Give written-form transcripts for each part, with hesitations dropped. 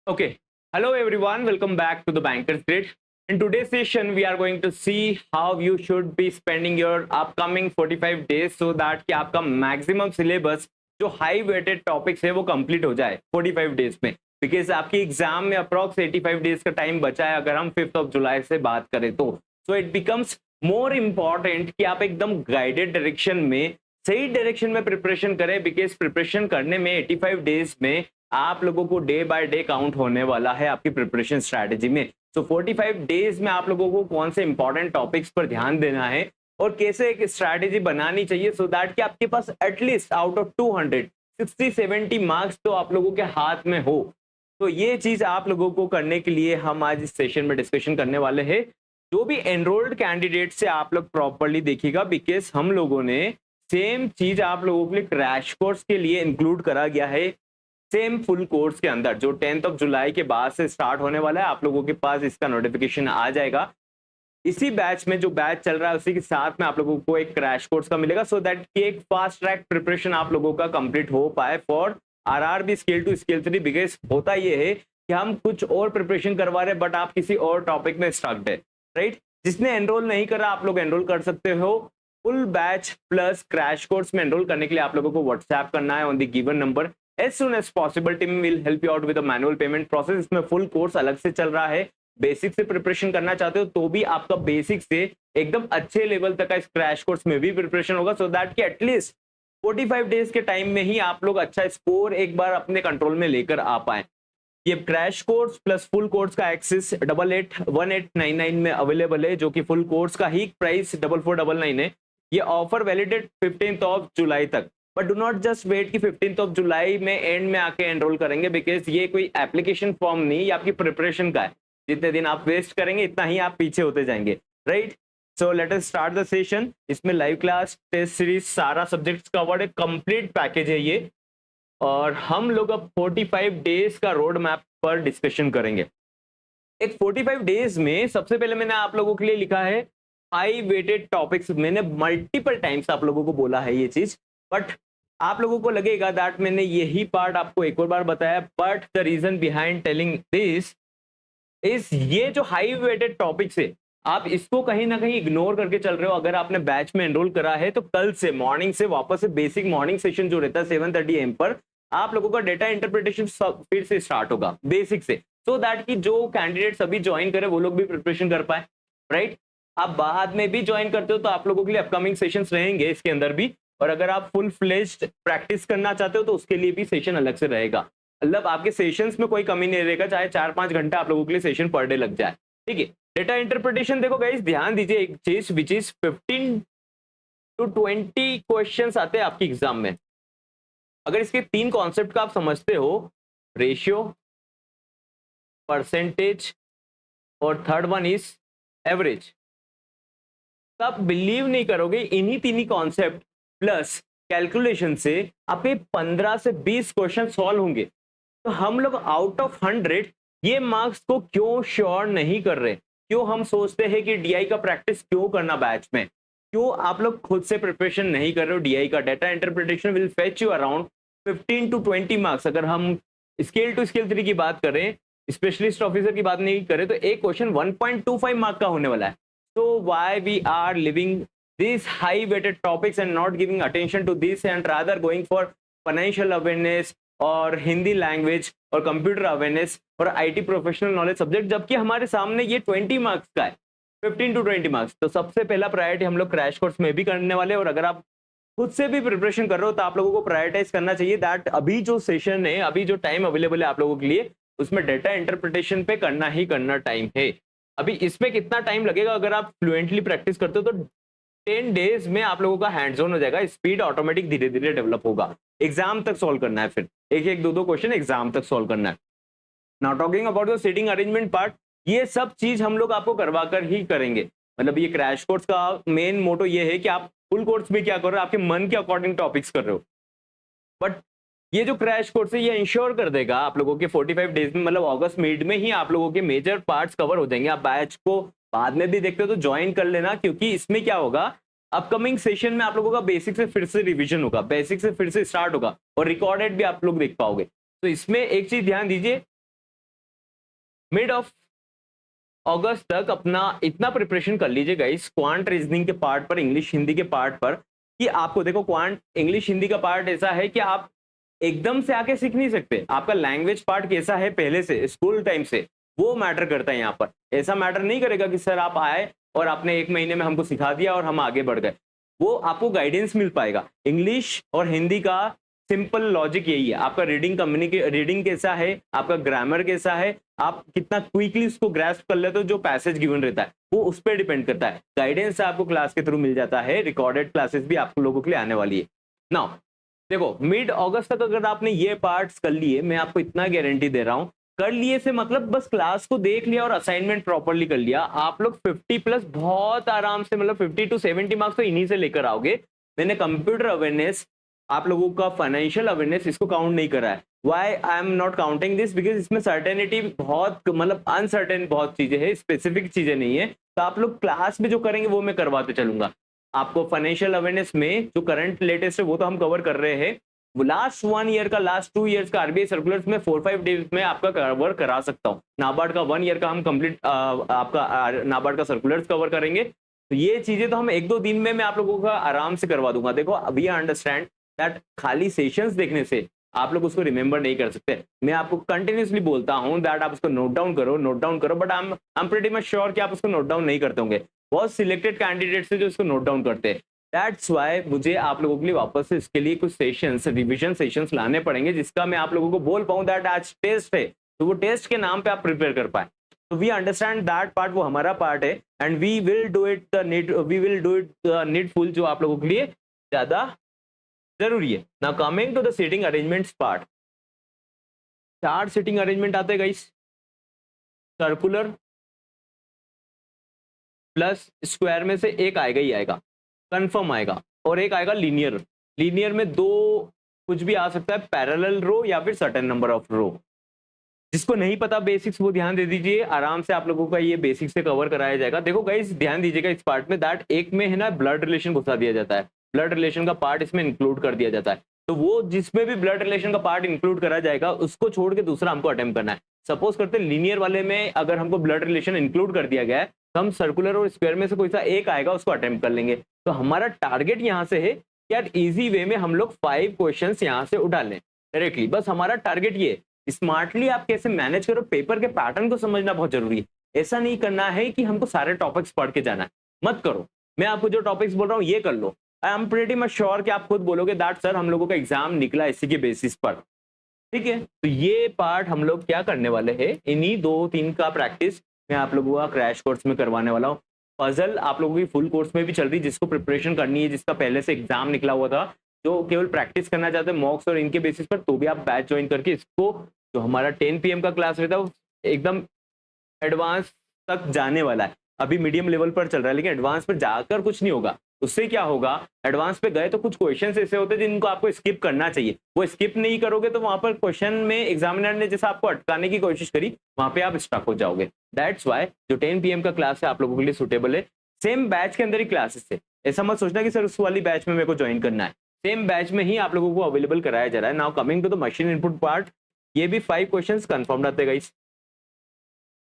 Okay. Hello everyone. Welcome back to the Banker's Grid. In today's session, we are going to see how you should be spending your upcoming 45 days so that कि आपका maximum syllabus जो high weighted topics है वो complete हो जाए 45 days में. Because आपकी exam में अप्रॉक्स 85 डेज का टाइम बचा है अगर हम 5th ऑफ जुलाई से बात करें तो. So it becomes more important कि आप एकदम गाइडेड डायरेक्शन में सही डायरेक्शन में प्रिपरेशन करें. बिकॉज प्रिपरेशन करने में 85 डेज में आप लोगों को डे बाय डे काउंट होने वाला है आपकी प्रिपरेशन स्ट्रैटेजी में. सो 45 डेज में आप लोगों को कौन से इंपॉर्टेंट टॉपिक्स पर ध्यान देना है और कैसे एक स्ट्रैटेजी बनानी चाहिए सो दैट कि आपके पास एटलीस्ट आउट ऑफ 200 60-70 मार्क्स तो आप लोगों के हाथ में हो. तो ये चीज आप लोगों को करने के लिए हम आज इस सेशन में डिस्कशन करने वाले हैं. जो भी एनरोल्ड कैंडिडेट से आप लोग प्रॉपरली देखिएगा बिकॉज हम लोगों ने सेम चीज आप लोगों के लिए क्रैश कोर्स के लिए इंक्लूड करा गया है सेम फुल कोर्स के अंदर जो 10th ऑफ जुलाई के बाद से स्टार्ट होने वाला है. आप लोगों के पास इसका नोटिफिकेशन आ जाएगा. इसी बैच में जो बैच चल रहा है उसी के साथ में आप लोगों को एक क्रैश कोर्स का मिलेगा सो दैट कि एक फास्ट ट्रैक प्रिपरेशन आप लोगों का कंप्लीट हो पाए for RRB scale 2 scale 3. Because होता ये है कि हम कुछ और प्रिपरेशन करवा रहे हैं बट आप किसी और टॉपिक में स्टक्ड है. राइट. जिसने एनरोल नहीं करा आप लोग एनरोल कर सकते हो. Full batch plus crash course में एनरोल करने के लिए आप लोगों को व्हाट्सएप करना है on the given number. As soon as possible, team will help you out with a manual payment process. इसमें फुल कोर्स अलग से चल रहा है. बेसिक से प्रिपरेशन करना चाहते हो तो भी आपका बेसिक से एकदम अच्छे लेवल तक का इस क्रैश कोर्स में भी प्रिपरेशन होगा सो दैट कि एटलीस्ट 45 डेज के टाइम में ही आप लोग अच्छा स्कोर एक बार अपने कंट्रोल में लेकर आ पाए. ये crash course plus full course का एक्सेस 881899 में अवेलेबल है जो कि फुल कोर्स का ही प्राइस 4499 है. ये offer validate 15th of July तक. But do not just wait कि 15th ऑफ जुलाई में एंड में आके एनरोल करेंगे बिकॉज ये कोई एप्लीकेशन फॉर्म नहीं, ये आपकी प्रिपरेशन का है. जितने दिन आप वेस्ट करेंगे इतना ही आप पीछे होते जाएंगे. Right. So let us start the session. इसमें लाइव क्लास टेस्ट सीरीज सारा सब्जेक्ट्स कवर्ड है. कंप्लीट पैकेज है ये. और हम लोग अब 45 डेज का रोड मैप पर डिस्कशन करेंगे. एक 45 डेज में सबसे पहले मैंने आप लोगों के लिए लिखा है हाई वेटेड टॉपिक्स. मैंने मल्टीपल टाइम्स आप लोगों को बोला है ये चीज बट आप लोगों को लगेगा दैट मैंने यही पार्ट आपको एक और बार बताया. But the reason behind telling this is ये जो हाई वेटेड टॉपिक्स है आप इसको कहीं ना कहीं इग्नोर करके चल रहे हो. अगर आपने बैच में एनरोल करा है तो कल से मॉर्निंग से वापस से बेसिक मॉर्निंग सेशन जो रहता है 7:30 AM पर आप लोगों का डेटा इंटरप्रिटेशन फिर से स्टार्ट होगा बेसिक से सो दैट कि जो कैंडिडेट्स अभी ज्वाइन करे वो लोग भी प्रिपरेशन कर पाए. राइट. आप बाद में भी ज्वाइन करते हो तो आप लोगों के लिए अपकमिंग सेशंस रहेंगे इसके अंदर भी. और अगर आप फुल फ्लेज्ड प्रैक्टिस करना चाहते हो तो उसके लिए भी सेशन अलग से रहेगा. मतलब आपके सेशंस में कोई कमी नहीं रहेगा चाहे 4-5 घंटा आप लोगों के लिए सेशन पर डे लग जाए. ठीक है. डेटा इंटरप्रिटेशन देखो गाइस ध्यान दीजिए एक चीज विच इज 15 to 20 क्वेश्चंस आते हैं आपकी एग्जाम में. अगर इसके 3 कॉन्सेप्ट का आप समझते हो रेशियो परसेंटेज और थर्ड वन इज एवरेज तो आप बिलीव नहीं करोगे इन्हीं 3 कॉन्सेप्ट प्लस कैलकुलेशन से आपके 15 से 20 क्वेश्चन सॉल्व होंगे. तो हम लोग आउट ऑफ 100 ये मार्क्स को क्यों श्योर नहीं कर रहे. क्यों हम सोचते हैं कि डीआई का प्रैक्टिस क्यों करना बैच में. क्यों आप लोग खुद से प्रिपरेशन नहीं कर रहे हो डीआई का. Data interpretation will fetch you around 15 to 20 marks. अगर हम स्केल 2 स्केल 3 की बात करें स्पेशलिस्ट ऑफिसर की बात नहीं करें तो एक क्वेश्चन 1.25 मार्क का होने वाला है. So why we are leaving these high weighted topics and not giving attention to this and rather going for financial awareness और हिंदी लैंग्वेज और कंप्यूटर अवेयरनेस और आईटी प्रोफेशनल नॉलेज सब्जेक्ट जबकि हमारे सामने ये 20 मार्क्स का है 15 to 20 मार्क्स. तो सबसे पहला प्रायोरिटी हम लोग क्रैश कोर्स में भी करने वाले. और अगर आप खुद से भी प्रिपरेशन कर रहे हो तो आप लोगों को प्रायोरिटाइज करना चाहिए दैट अभी जो सेशन है अभी जो टाइम अवेलेबल है आप लोगों के लिए उसमें डेटा इंटरप्रिटेशन पे करना ही करना टाइम है. अभी इसमें कितना टाइम लगेगा अगर आप फ्लुएंटली प्रैक्टिस करते हो तो 10 डेज में आप लोगों का हैंड्स ऑन हो जाएगा. स्पीड ऑटोमेटिक धीरे धीरे डेवलप होगा. एग्जाम तक सॉल्व करना है फिर एक एक दो क्वेश्चन एग्जाम तक सॉल्व करना है. Now talking about the seating arrangement part ये सब चीज हम लोग आपको करवा कर ही करेंगे. मतलब ये क्रैश कोर्स का मेन मोटो ये है कि आप फुल कोर्स में क्या कर रहे हो आपके मन के अकॉर्डिंग टॉपिक्स कर रहे हो. बट ये जो क्रैश कोर्स है ये इंश्योर कर देगा आप लोगों के 45 डेज में मतलब अगस्त मिड में ही आप लोगों के मेजर पार्ट्स कवर हो जाएंगे. आप बैच को बाद में भी देखते हो तो ज्वाइन कर लेना क्योंकि इसमें क्या होगा अपकमिंग सेशन में आप लोगों का बेसिक से फिर से रिवीजन होगा बेसिक से फिर से स्टार्ट होगा और रिकॉर्डेड भी आप लोग देख पाओगे. तो इसमें एक चीज ध्यान दीजिए मिड ऑफ अगस्त तक अपना इतना प्रिपरेशन कर लीजिए गाइस क्वांट रीजनिंग के पार्ट पर, इंग्लिश हिंदी के पार्ट पर, कि आपको देखो क्वांट इंग्लिश हिंदी का पार्ट ऐसा है कि आप एकदम से आके सीख नहीं सकते। आपका लैंग्वेज पार्ट कैसा है पहले से स्कूल टाइम से, वो मैटर करता है यहाँ पर। ऐसा मैटर नहीं करेगा कि सर आप आए और आपने 1 महीने में हमको सिखा दिया और हम आगे बढ़ गए। वो आपको गाइडेंस मिल पाएगा। इंग्लिश और हिंदी का सिंपल लॉजिक यही है, आपका रीडिंग कैसा है, आपका ग्रामर कैसा है, आप कितना क्विकली उसको ग्रैस्प कर लेते हो, जो पैसेज गिवन रहता है वो उस पर डिपेंड करता है। गाइडेंस आपको क्लास के थ्रू मिल जाता है, रिकॉर्डेड क्लासेस भी आप लोगों के लिए आने वाली है। नाउ देखो मिड अगस्त तक अगर आपने ये पार्ट्स कर लिए, मैं आपको इतना गारंटी दे रहा हूं, कर लिए से मतलब बस क्लास को देख लिया और असाइनमेंट प्रॉपरली कर लिया, आप लोग 50 प्लस बहुत आराम से, मतलब 50 to 70 मार्क्स तो इन्हीं से लेकर आओगे। मैंने कंप्यूटर अवेयरनेस, आप लोगों का फाइनेंशियल अवेयरनेस, इसको काउंट नहीं करा है। Why I am not counting this, because इसमें सर्टेनिटी बहुत, मतलब अनसर्टेन बहुत चीजें हैं, स्पेसिफिक चीजें नहीं है। तो आप लोग क्लास में जो करेंगे वो मैं करवाते चलूंगा आपको। फाइनेंशियल अवेयरनेस में जो करंट लेटेस्ट है वो तो हम कवर कर रहे हैं। लास्ट 1 ईयर का, लास्ट 2 ईयर्स का आरबीआई सर्कुलर्स में 4-5 डेज में आपका कवर करा सकता हूँ। नाबार्ड का 1 ईयर का हम कंप्लीट आपका नाबार्ड का सर्कुलर्स कवर करेंगे। तो ये चीजें तो हम 1-2 दिन में मैं आप लोगों का आराम से करवा दूंगा। देखो अभी अंडरस्टैंड दैट खाली सेशंस देखने से आप लोग उसको रिमेंबर नहीं कर सकते। मैं आपको कंटिन्यूसली बोलता हूं दैट आप उसको नोट डाउन करो, नोट डाउन करो, but I am pretty much sure कि आप उसको नोट डाउन नहीं करते होंगे। बहुत सिलेक्टेड कैंडिडेट्स है जो इसको नोट डाउन करते हैं। दैट्स वाई मुझे आप लोगों के लिए वापस से इसके लिए कुछ सेशंस, रिवीजन सेशंस लाने पड़ेंगे, जिसका मैं आप लोगों को बोल पाऊं दैट आज टेस्ट है, तो वो टेस्ट के नाम पे आप प्रिपेयर कर पाए। तो वी अंडरस्टैंड दैट पार्ट, वो हमारा पार्ट है, and we will do it needful, जो आप लोगों के लिए ज्यादा जरूरी है। Now coming to the seating arrangements part, 4 seating arrangement आते हैं गाइस। सर्कुलर प्लस स्क्वायर में से एक आएगा ही आएगा, कंफर्म आएगा, और एक आएगा लीनियर। लीनियर में 2 कुछ भी आ सकता है, पैरेलल रो या फिर सर्टेन नंबर ऑफ रो। जिसको नहीं पता बेसिक्स वो ध्यान दे दीजिए, आराम से आप लोगों का ये बेसिक्स से कवर कराया जाएगा। देखो गाइस ध्यान दीजिएगा इस पार्ट में, दैट एक में है ना ब्लड रिलेशन घुसा दिया जाता है, ब्लड रिलेशन का पार्ट इसमें इंक्लूड कर दिया जाता है। तो वो जिसमें भी ब्लड रिलेशन का पार्ट इंक्लूड करा जाएगा उसको छोड़ के दूसरा हमको अटेम्प्ट करना है। सपोज करते हैं लीनियर वाले में अगर हमको ब्लड रिलेशन इंक्लूड कर दिया गया है, तो हम सर्कुलर और स्क्वायर में से कोई सा एक आएगा उसको अटेम्प्ट कर लेंगे। तो हमारा टारगेट यहाँ से है कि यार इजी वे में हम लोग 5 क्वेश्चन यहाँ से उठा लें डायरेक्टली। बस हमारा टारगेट ये, स्मार्टली आप कैसे मैनेज करो, पेपर के पैटर्न को समझना बहुत जरूरी है। ऐसा नहीं करना है कि हमको सारे टॉपिक्स पढ़ के जाना है, मत करो। मैं आपको जो टॉपिक्स बोल रहा हूँ ये कर लो। I am pretty much sure कि आप खुद बोलोगे दैट सर हम लोगों का एग्जाम निकला इसी के बेसिस पर। ठीक है, तो ये पार्ट हम लोग क्या करने वाले हैं, इन्हीं 2-3 का प्रैक्टिस मैं आप लोगों का क्रैश कोर्स में करवाने वाला हूँ। पजल आप लोगों की फुल कोर्स में भी चल रही है, जिसको प्रिपरेशन करनी है, जिसका पहले से एग्जाम निकला हुआ था, जो केवल प्रैक्टिस करना चाहते हैं मॉक्स और इनके बेसिस पर, तो भी आप बैच ज्वाइन करके इसको, जो हमारा 10 PM का क्लास रहता है वो एकदम एडवांस तक जाने वाला है। अभी मीडियम लेवल पर चल रहा है, लेकिन एडवांस पर जाकर कुछ नहीं होगा। उससे क्या होगा, एडवांस पे गए तो कुछ क्वेश्चंस ऐसे होते हैं जिनको आपको स्किप करना चाहिए। वो स्किप नहीं करोगे तो वहां पर क्वेश्चन में एग्जामिनर ने जैसा आपको अटकाने की कोशिश करी, वहां पे आप स्टक हो जाओगे। दैट्स वाई जो 10 PM का क्लास है आप लोगों के लिए सुटेबल है। सेम बैच के अंदर ही क्लासेस है, ऐसा मत सोचना कि सर उस वाली बैच में मेरे को ज्वाइन करना है। सेम बैच में ही आप लोगों को अवेलेबल कराया जा रहा है। Now coming to the machine input part, ये भी 5 क्वेश्चंस कंफर्म्ड आते हैं गाइस।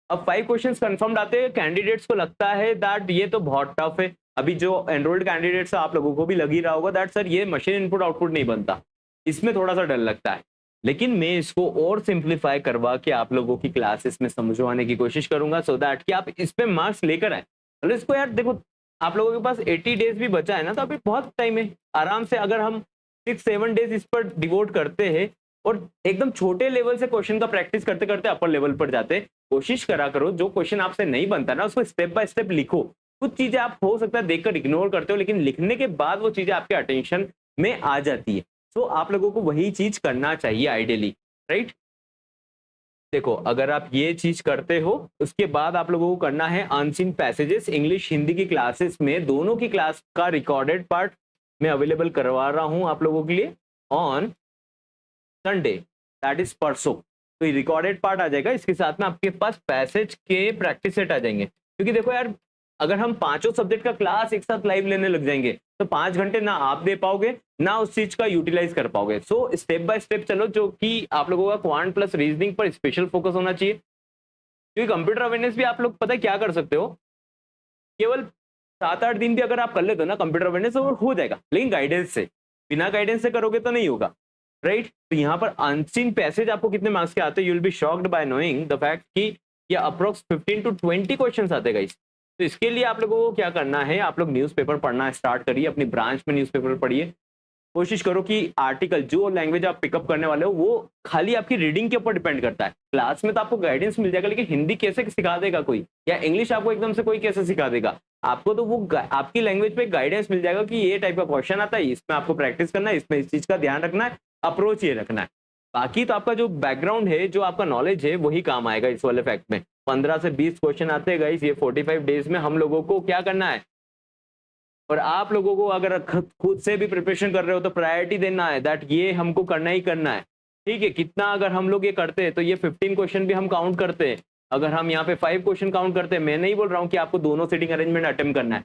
अब 5 क्वेश्चंस कंफर्म्ड आते हैं, कैंडिडेट्स को लगता है दैट ये तो बहुत टफ है। अभी जो एनरोल्ड कैंडिडेट्स आप लोगों को भी लग ही रहा होगा दैट सर ये मशीन इनपुट आउटपुट नहीं बनता, इसमें थोड़ा सा डर लगता है। लेकिन मैं इसको और सिंप्लीफाई करवा के आप लोगों की क्लासेस में समझवाने की कोशिश करूंगा, सो दैट कि आप इस पे मार्क्स लेकर आए। मतलब इसको यार देखो, आप लोगों के पास 80 डेज भी बचा है ना, तो अभी बहुत टाइम है। आराम से अगर हम 6-7 डेज इस पर डिवोट करते हैं और एकदम छोटे लेवल से क्वेश्चन का प्रैक्टिस करते करते अपर लेवल पर जाते, कोशिश करा करो जो क्वेश्चन आपसे नहीं बनता ना उसको स्टेप बाय स्टेप लिखो। कुछ चीजें आप हो सकता है देखकर इग्नोर करते हो, लेकिन लिखने के बाद वो चीजें आपके अटेंशन में आ जाती है। तो आप लोगों को वही चीज करना चाहिए आइडियली, राइट। देखो अगर आप ये चीज करते हो, उसके बाद आप लोगों को करना है अनसीन पैसेजेस। इंग्लिश हिंदी की क्लासेस में दोनों की क्लास का रिकॉर्डेड पार्ट मैं अवेलेबल करवा रहा हूं आप लोगों के लिए ऑन संडे, दैट इज परसों। तो ये रिकॉर्डेड पार्ट आ जाएगा, इसके साथ में आपके पास पैसेज के प्रैक्टिस सेट आ जाएंगे। क्योंकि देखो यार, अगर हम पांचों सब्जेक्ट का क्लास एक साथ लाइव लेने लग जाएंगे तो 5 घंटे ना आप दे पाओगे ना उस चीज का यूटिलाइज कर पाओगे। सो स्टेप बाय स्टेप चलो, जो कि आप लोगों का क्वांट प्लस रीजनिंग पर स्पेशल फोकस होना चाहिए। क्योंकि कंप्यूटर अवेयरनेस भी आप लोग पता है क्या कर सकते हो, केवल 7-8 दिन भी अगर आप कर लेते हो ना कंप्यूटर अवेयरनेस, तो हो जाएगा, लेकिन गाइडेंस से, बिना गाइडेंस से करोगे तो नहीं होगा, राइट। तो यहाँ पर अनसीन पैसेज आपको कितने मार्क्स के आते हैं, you will be shocked bye knowing the fact कि ये अप्रोक्स 15 to 20 क्वेश्चन आते हैं। तो इसके लिए आप लोगों को क्या करना है, आप लोग न्यूज़पेपर पढ़ना स्टार्ट करिए, अपनी ब्रांच में न्यूज़पेपर पढ़िए, कोशिश करो कि आर्टिकल जो लैंग्वेज आप पिकअप करने वाले हो वो खाली आपकी रीडिंग के ऊपर डिपेंड करता है। क्लास में तो आपको गाइडेंस मिल जाएगा, लेकिन हिंदी कैसे सिखा देगा कोई, या इंग्लिश आपको एकदम से कोई कैसे सिखा देगा। आपको तो वो आपकी लैंग्वेज पे गाइडेंस मिल जाएगा कि ये टाइप का क्वेश्चन आता है, इसमें आपको प्रैक्टिस करना है, इसमें इस चीज का ध्यान रखना है, अप्रोच ये रखना है। बाकी तो आपका जो बैकग्राउंड है, जो आपका नॉलेज है, वही काम आएगा इस वाले फैक्ट में। 15 से 20 क्वेश्चन आते हैं गाइस, ये 45 डेज में हम लोगों को क्या करना है। और आप लोगों को अगर खुद से भी प्रिपरेशन कर रहे हो तो प्रायोरिटी देना है दैट ये हमको करना ही करना है, ठीक है। कितना अगर हम लोग ये करते हैं तो ये 15 क्वेश्चन भी हम काउंट करते हैं। अगर हम यहाँ पे 5 क्वेश्चन काउंट करते हैं, मैं नहीं बोल रहा हूँ कि आपको दोनों सीटिंग अरेंजमेंट अटेम्प्ट करना है,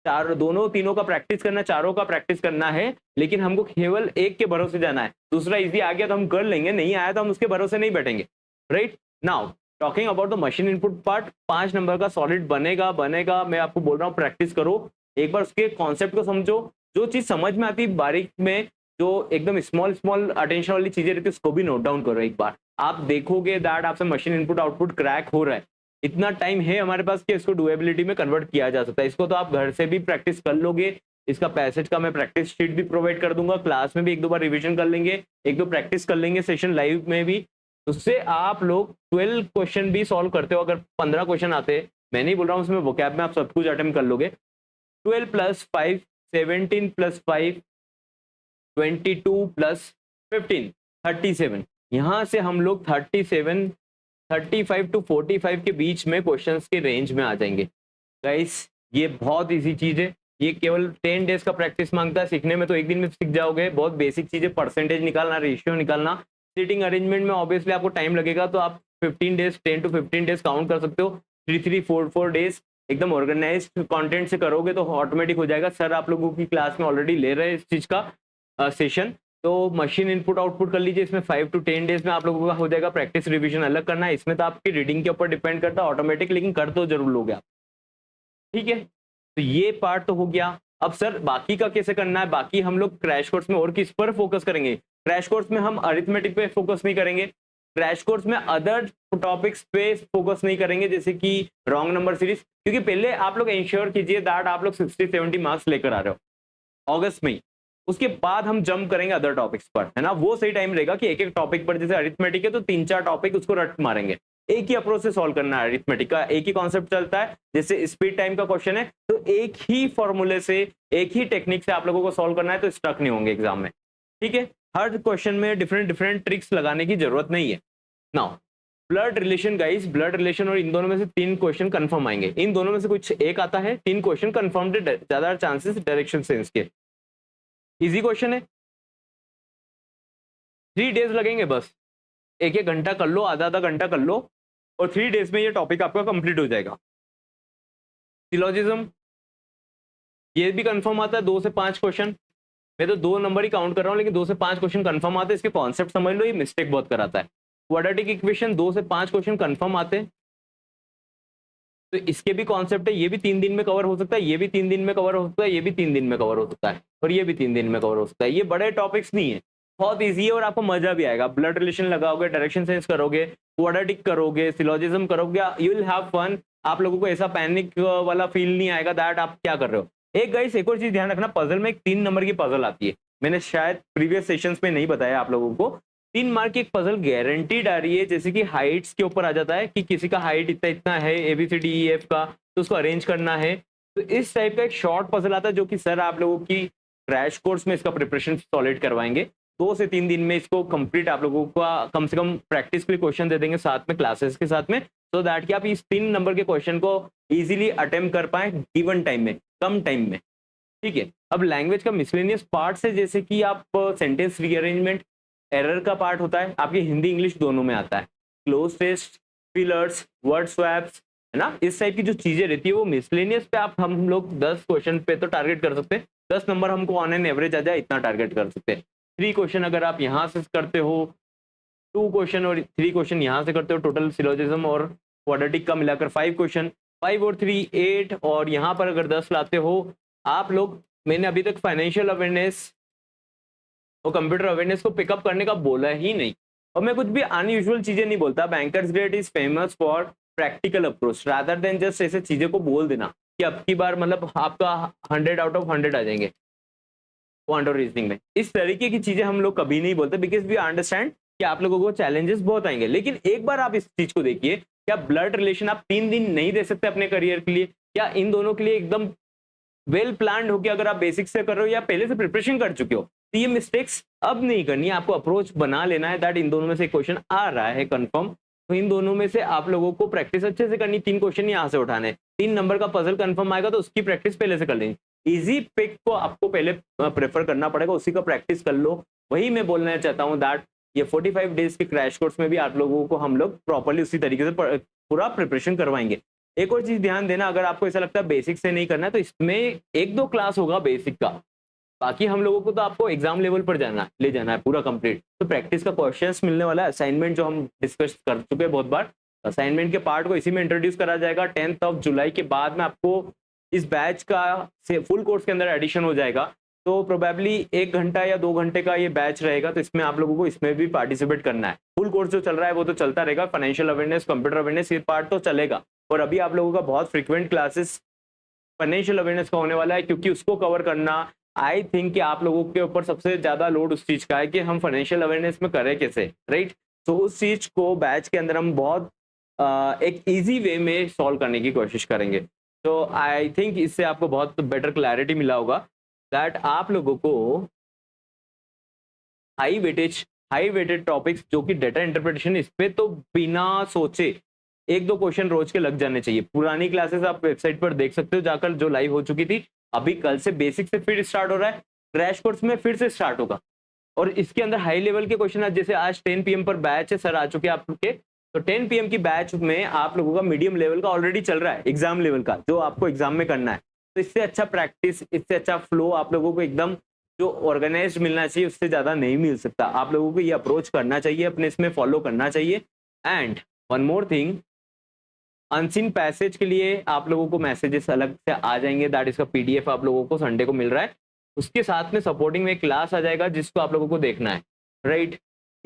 चार दोनों तीनों का प्रैक्टिस करना है, चारों का प्रैक्टिस करना है, लेकिन हमको केवल एक के भरोसे जाना है। दूसरा इजी आ गया तो हम कर लेंगे, नहीं आया तो हम उसके भरोसे नहीं बैठेंगे, right. Now talking about the machine input part, 5 number का सॉलिड बनेगा बनेगा। मैं आपको बोल रहा हूँ प्रैक्टिस करो, एक बार उसके कॉन्सेप्ट को समझो, जो चीज समझ में आती है बारीक में, जो एकदम स्मॉल स्मॉल अटेंशन वाली चीजें रहती है, उसको भी नोट डाउन करो एक बार। आप देखोगे दैट आपसे मशीन इनपुट आउटपुट क्रैक हो रहा है। इतना टाइम है हमारे पास कि इसको डुएबिलिटी में कन्वर्ट किया जा सकता है। इसको तो आप घर से भी प्रैक्टिस कर लोगे। इसका पैसेज का मैं प्रैक्टिस शीट भी प्रोवाइड कर दूंगा, क्लास में भी एक दो बार रिवीजन कर लेंगे, एक दो प्रैक्टिस कर लेंगे सेशन लाइव में भी। उससे आप लोग 12 क्वेश्चन भी सॉल्व करते हो। अगर 15 क्वेश्चन आते हैं, मैं नहीं बोल रहा हूँ उसमें वोकैब में आप सब कुछ अटेम्प्ट कर लोगे। 12 प्लस 5 17 प्लस 5 22 प्लस 15 37। यहाँ से हम लोग 37 35 टू 45 के बीच में क्वेश्चंस के रेंज में आ जाएंगे। गाइस ये बहुत इजी चीज है, ये केवल 10 डेज का प्रैक्टिस मांगता है। सीखने में तो एक दिन में सीख जाओगे, बहुत बेसिक चीजें, परसेंटेज निकालना, रेशियो निकालना। सीटिंग अरेंजमेंट में ऑब्वियसली आपको टाइम लगेगा, तो आप 15 डेज 10 टू 15 डेज काउंट कर सकते हो। 3-3-4-4 डेज एकदम ऑर्गेनाइज्ड कंटेंट से करोगे तो ऑटोमेटिक हो जाएगा। सर आप लोगों की क्लास में ऑलरेडी ले रहे हैं इस चीज का सेशन, तो मशीन इनपुट आउटपुट कर लीजिए। इसमें 5 to 10 डेज में आप लोगों का हो जाएगा। प्रैक्टिस रिवीजन अलग करना है, इसमें तो आपकी रीडिंग के ऊपर डिपेंड करता है ऑटोमेटिक, लेकिन कर तो जरूर लोगे आप, ठीक है। तो ये पार्ट तो हो गया। अब सर बाकी का कैसे करना है, बाकी हम लोग क्रैश कोर्स में और किस पर फोकस करेंगे। क्रैश कोर्स में हम अरिथमेटिक पे फोकस नहीं करेंगे, क्रैश कोर्स में अदर टॉपिक्स पे फोकस नहीं करेंगे, जैसे कि रॉन्ग नंबर सीरीज, क्योंकि पहले आप लोग इंश्योर कीजिए दैट आप लोग 60-70 मार्क्स लेकर आ रहे हो अगस्त में ही। उसके बाद हम जंप करेंगे अदर टॉपिक्स पर, है ना। वो सही टाइम रहेगा कि एक एक टॉपिक पर, जैसे अरिथमेटिक है तो 3-4 टॉपिक उसको रट मारेंगे। एक ही अप्रोच से सॉल्व करना है, अरिथमेटिक का एक ही कॉन्सेप्ट चलता है। जैसे स्पीड टाइम का क्वेश्चन है तो एक ही फॉर्मूले से, एक ही टेक्निक से आप लोगों को सॉल्व करना है, तो स्टक नहीं होंगे एग्जाम में, ठीक है। हर क्वेश्चन में डिफरेंट डिफरेंट ट्रिक्स लगाने की जरूरत नहीं है। Now blood relation guys, blood relation और इन दोनों में से 3 क्वेश्चन कंफर्म आएंगे। इन दोनों में से कुछ एक आता है, 3 क्वेश्चन कंफर्म, ज्यादा चांसेस डायरेक्शन सेंस के। इजी क्वेश्चन है, 3 डेज लगेंगे बस, एक एक घंटा कर लो, आधा आधा घंटा कर लो, और 3 डेज में ये टॉपिक आपका कंप्लीट हो जाएगा। सिलोजिज्म ये भी कंफर्म आता है, 2 से 5 क्वेश्चन। मैं तो 2 नंबर ही काउंट कर रहा हूँ, लेकिन 2 से 5 क्वेश्चन कंफर्म आते हैं। इसके कॉन्सेप्ट समझ लो, ये मिस्टेक बहुत कराता है। क्वाड्रेटिक इक्वेशन 2 से 5 क्वेश्चन कंफर्म आते हैं, तो इसके भी कॉन्सेप्ट है। ये भी 3 दिन में कवर हो सकता है, ये भी 3 दिन में कवर हो सकता है, ये भी 3 दिन में कवर हो सकता है, और ये भी 3 दिन में कवर हो सकता है। ये बड़े टॉपिक्स नहीं है, बहुत ईजी है और आपको मजा भी आएगा। ब्लड रिलेशन लगाओगे, डायरेक्शन सेंस करोगे, क्वाड्रेटिक करोगे, सिलोजिज्म करोगे, यू विल हैव फन। आप लोगों को ऐसा पैनिक वाला फील नहीं आएगा दैट आप क्या कर रहे हो। एक गाइस एक और चीज ध्यान रखना, पजल में एक 3 नंबर की पजल आती है। मैंने शायद प्रीवियस सेशंस में नहीं बताया आप लोगों को। 3 मार्क की एक पजल गारंटीड आ रही है, जैसे कि हाइट्स के ऊपर आ जाता है कि किसी का हाइट इतना इतना है, ABCDEF का, तो उसको अरेंज करना है। तो इस टाइप का एक शॉर्ट पजल आता है, जो कि सर आप लोगों की क्रैश कोर्स में इसका प्रिपरेशन सॉलिड करवाएंगे। 2 से 3 दिन में इसको कंप्लीट आप लोगों का कम से कम प्रैक्टिस के लिए क्वेश्चन दे देंगे साथ में, क्लासेस के साथ में, सो दैट कि आप इस 3 नंबर के क्वेश्चन को इजीली अटेम्प्ट कर पाए गिवन टाइम में, कम टाइम में, ठीक है। अब लैंग्वेज का मिसलेनियस पार्ट है, जैसे कि आप सेंटेंस रीअरेंजमेंट, एरर का पार्ट होता है, आपके हिंदी इंग्लिश दोनों में आता है। Cloze test, fillers, word swaps, है ना, इस टाइप की जो चीजें रहती है वो मिसलेनियस पे आप हम लोग 10 क्वेश्चन पे तो टारगेट कर सकते हैं। 10 नंबर हमको ऑन एन एवरेज आ जाए, इतना टारगेट कर सकते हैं। 3 क्वेश्चन अगर आप यहाँ से करते हो, 2 क्वेश्चन और 3 क्वेश्चन यहाँ से करते हो, टोटल सिलोजिज्म और क्वाड्रेटिक का मिलाकर 5 क्वेश्चन, 5 और 3 8, और यहाँ पर अगर 10 लाते हो आप लोग। मैंने अभी तक फाइनेंशियल अवेयरनेस और कंप्यूटर अवेयरनेस को पिकअप करने का बोला ही नहीं, और मैं कुछ भी अनयूजुअल चीजें नहीं बोलता। Bankers grade is famous for practical approach rather than just ऐसे चीजें को बोल देना कि अब की बार मतलब आपका 100 आउट ऑफ 100 आ जाएंगे क्वांट और रीजनिंग में। इस तरीके की चीजें हम लोग कभी नहीं बोलते, बिकॉज वी अंडरस्टैंड कि आप लोगों को चैलेंजेस बहुत आएंगे। लेकिन एक बार आप इस चीज को देखिए, क्या ब्लड रिलेशन आप 3 दिन नहीं दे सकते अपने करियर के लिए? क्या इन दोनों के लिए एकदम वेल प्लान्ड होकर अगर आप बेसिक से कर रहे हो या पहले से प्रिपरेशन कर चुके हो, तो ये मिस्टेक्स अब नहीं करनी है। आपको अप्रोच बना लेना है दैट इन दोनों में से क्वेश्चन आ रहा है कंफर्म, तो इन दोनों में से आप लोगों को प्रैक्टिस अच्छे से करनी। 3 क्वेश्चन यहाँ से उठाने, 3 नंबर का पजल कंफर्म आएगा तो उसकी प्रैक्टिस पहले से कर लेनी। इजी पिक को आपको पहले प्रेफर करना पड़ेगा, उसी का प्रैक्टिस कर लो। वही मैं बोलना चाहता हूँ दैट ये 45 डेज के क्रैश कोर्स में भी आप लोगों को हम लोग प्रॉपर्ली उसी तरीके से पूरा प्रिपरेशन करवाएंगे। एक और चीज ध्यान देना, अगर आपको ऐसा लगता है बेसिक से नहीं करना है, तो इसमें 1-2 क्लास होगा बेसिक का, बाकी हम लोगों को तो आपको एग्जाम लेवल पर ले जाना है पूरा कंप्लीट। तो प्रैक्टिस का क्वेश्चंस मिलने वाला है, असाइनमेंट जो हम डिस्कस कर चुके हैं बहुत बार, असाइनमेंट के पार्ट को इसी में इंट्रोड्यूस करा जाएगा। 10 जुलाई के बाद में आपको इस बैच का फुल कोर्स के अंदर एडिशन हो जाएगा, तो प्रोबेबली 1 घंटा या 2 घंटे का ये बैच रहेगा, तो इसमें आप लोगों को इसमें भी पार्टिसिपेट करना है। फुल कोर्स जो चल रहा है वो तो चलता रहेगा, फाइनेंशियल अवेयरनेस, कंप्यूटर अवेयरनेस, ये पार्ट तो चलेगा। और अभी आप लोगों का बहुत फ्रीक्वेंट क्लासेस फाइनेंशियल अवेयरनेस का होने वाला है, क्योंकि उसको कवर करना आई थिंक कि आप लोगों के ऊपर सबसे ज्यादा लोड उस चीज का है कि हम फाइनेंशियल अवेयरनेस में करें कैसे, राइट। तो उस चीज को बैच के अंदर हम बहुत एक इजी वे में सॉल्व करने की कोशिश करेंगे। तो आई थिंक इससे आपको बहुत बेटर क्लैरिटी मिला होगा दैट आप लोगों को हाई वेटेड टॉपिक्स जो कि डेटा इंटरप्रिटेशन, इस पे तो बिना सोचे 1-2 क्वेश्चन रोज के लग जाने चाहिए। पुरानी क्लासेस आप वेबसाइट पर देख सकते हो जाकर, जो लाइव हो चुकी थी। अभी कल से बेसिक से फिर स्टार्ट हो रहा है, क्रैश कोर्स में फिर से स्टार्ट होगा, और इसके अंदर हाई लेवल के क्वेश्चन है। जैसे आज 10 PM पर बैच है, सर आ चुके हैं आप लोग के, तो 10 PM की बैच में आप लोगों का मीडियम लेवल का ऑलरेडी चल रहा है, एग्जाम लेवल का, जो आपको एग्जाम में करना है। तो इससे अच्छा प्रैक्टिस, इससे अच्छा फ्लो आप लोगों को एकदम जो ऑर्गेनाइज मिलना चाहिए उससे ज्यादा नहीं मिल सकता। आप लोगों को ये अप्रोच करना चाहिए, अपने इसमें फॉलो करना चाहिए। And one more thing, unseen passage के लिए आप लोगों को मैसेजेस अलग से आ जाएंगे, दैट इसका PDF आप लोगों को संडे को मिल रहा है। उसके साथ में सपोर्टिंग में एक क्लास आ जाएगा जिसको आप लोगों को देखना है, राइट,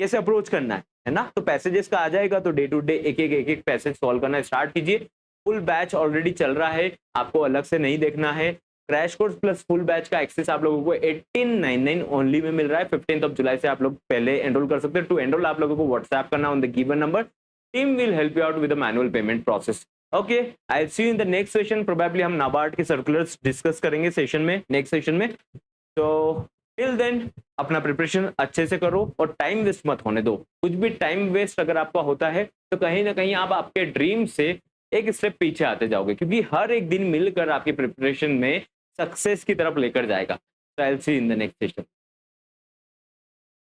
कैसे अप्रोच करना है ना। तो पैसेजेस का आ जाएगा, तो डे टू डे एक एक पैसेज सॉल्व करना स्टार्ट कीजिए। फुल बैच ऑलरेडी चल रहा है, आपको अलग से नहीं देखना है। Crash course plus full batch का एक्सेस आप लोगों को 1899 ओनली में मिल रहा है। 15 जुलाई से आप लोग पहले एनरोल कर सकते हैं। टू एनरोल आप लोगों को व्हाट्सएप करना on the given number. Team will help you out with the manual payment process. Okay, I see you in the next session. Probably हम नाबार्ड के सर्कुलर्स डिस्कस करेंगे सेशन में, नेक्स्ट सेशन में। तो टिल देन अपना preparation अच्छे से करो और टाइम वेस्ट मत होने दो। कुछ भी टाइम वेस्ट अगर आपका होता है तो कहीं ना कहीं आप आपके ड्रीम से एक स्टेप पीछे आते जाओगे, क्योंकि हर एक दिन मिलकर आपकी प्रिपरेशन में सक्सेस की तरफ लेकर जाएगा। So I'll see you in the next session.